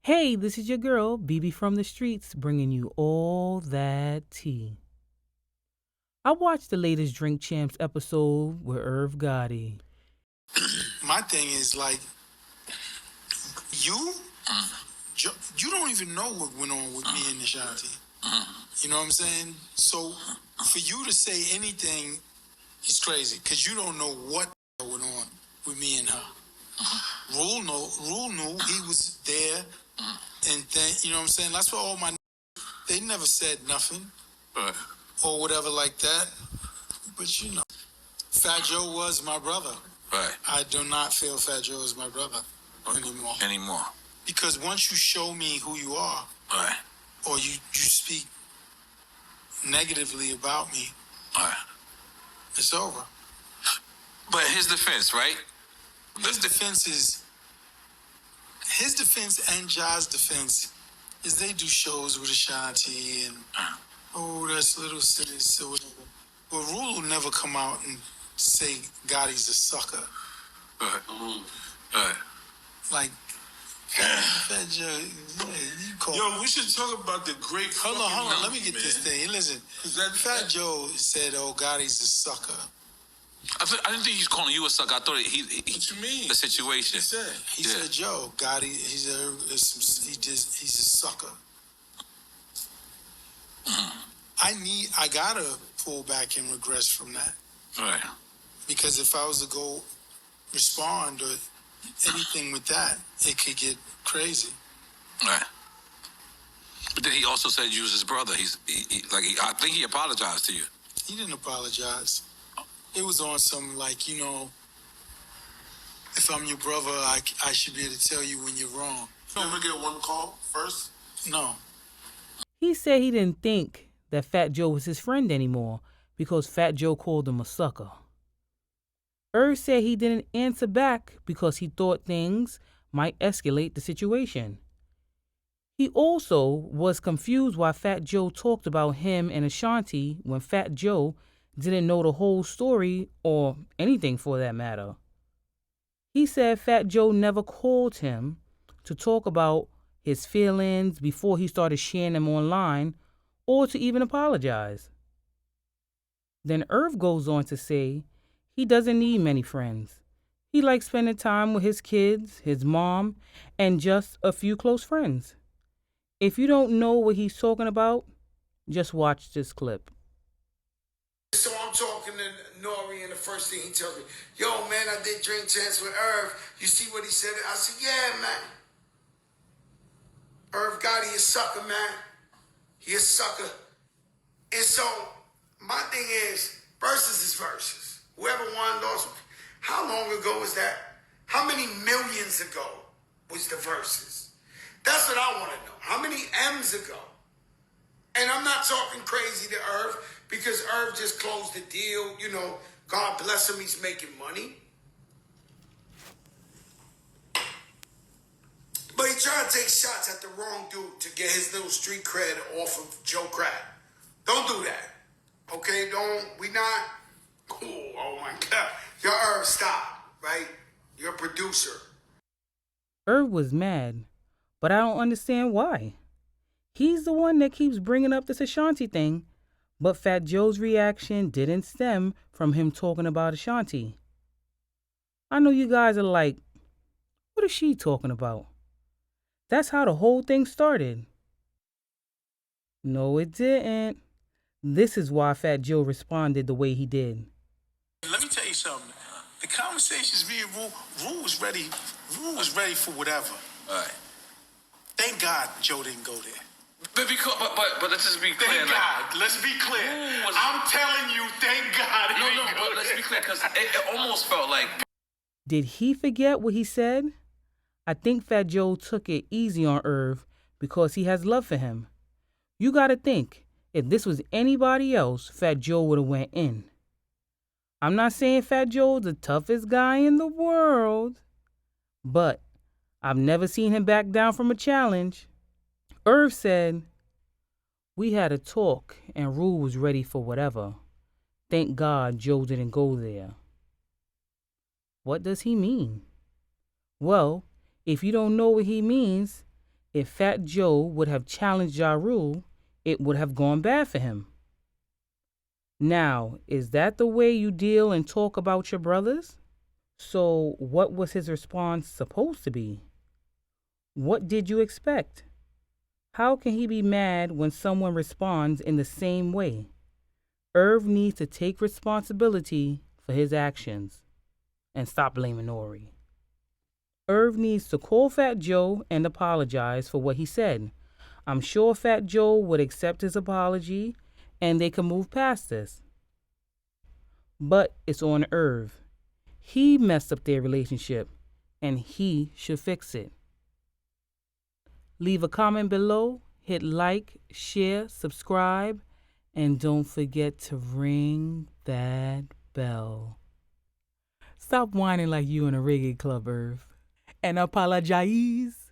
Hey, this is your girl, BB from the streets, bringing you all that tea. I watched the latest Drink Champs episode with Irv Gotti. My thing is like, you, you don't even know what went on with me and Nishanti. You know what I'm saying? So for you to say anything is crazy because you don't know what went on with me and her. Rule knew he was there, and then you know what I'm saying. That's what all my they never said nothing or whatever like that. But you know, Fat Joe was my brother. Right. I do not feel Fat Joe is my brother Anymore. Because once you show me who you are, Right. or you speak negatively about me, Right. it's over. But his defense, right? His defense and Ja's defense is they do shows with Ashanti and that's little sis or whatever. But Rule will never come out and say Gotti's a sucker. Right. Like, Fat Joe, you call. Yo, we should talk about the great. Hold on. Let me get this thing. Listen, Fat Joe said, "Oh, Gotti's a sucker." I didn't think he's calling you a sucker. I thought he What you mean? The situation. He said, "Joe, Gotti, he's a sucker." I gotta pull back and regress from that. Right. Because if I was to go respond or anything with that, it could get crazy. Right. But then he also said you was his brother. I think he apologized to you. He didn't apologize. It was on some like, you know, if I'm your brother, I should be able to tell you when you're wrong. You ever get one call first? No. He said he didn't think that Fat Joe was his friend anymore because Fat Joe called him a sucker. Irv said he didn't answer back because he thought things might escalate the situation. He also was confused why Fat Joe talked about him and Ashanti when Fat Joe didn't know the whole story or anything for that matter. He said Fat Joe never called him to talk about his feelings before he started sharing them online or to even apologize. Then Irv goes on to say he doesn't need many friends. He likes spending time with his kids, his mom, and just a few close friends. If you don't know what he's talking about, just watch this clip. So I'm talking to Nori, and the first thing he tells me, "Yo, man, I did Drink Chance with Irv. You see what he said?" I said, "Yeah, man. Irv Gotti is a sucker, man. He a sucker." And so my thing is, versus is versus. Whoever won, lost. How long ago was that? How many millions ago was the versus? That's what I want to know. How many M's ago? And I'm not talking crazy to Irv because Irv just closed the deal. You know, God bless him, he's making money. But he tried to take shots at the wrong dude to get his little street cred off of Joe Crack. Don't do that. Okay, we not. Oh my God. Yo, Irv, stop, right? You're a producer. Irv was mad, but I don't understand why. He's the one that keeps bringing up this Ashanti thing, but Fat Joe's reaction didn't stem from him talking about Ashanti. I know you guys are like, what is she talking about? That's how the whole thing started. No, it didn't. This is why Fat Joe responded the way he did. Let me tell you something. The conversations me and Rule was ready. Rule was ready for whatever. All right. Thank God Joe didn't go there. But let's just be clear. Thank God. Let's be clear. I'm telling you, thank God. But let's be clear because it almost felt like. Did he forget what he said? I think Fat Joe took it easy on Irv because he has love for him. You gotta think, if this was anybody else, Fat Joe would have went in. I'm not saying Fat Joe's the toughest guy in the world, but I've never seen him back down from a challenge. Irv said, "We had a talk and Rule was ready for whatever. Thank God Joe didn't go there." What does he mean? Well, if you don't know what he means, If Fat Joe would have challenged Ja Rule, it would have gone bad for him. Now, is that the way you deal and talk about your brothers? So, what was his response supposed to be? What did you expect? How can he be mad when someone responds in the same way? Irv needs to take responsibility for his actions and stop blaming Nori. Irv needs to call Fat Joe and apologize for what he said. I'm sure Fat Joe would accept his apology and they can move past this. But it's on Irv. He messed up their relationship and he should fix it. Leave a comment below, hit like, share, subscribe, and don't forget to ring that bell. Stop whining like you in a reggae club, Irv. And apologize.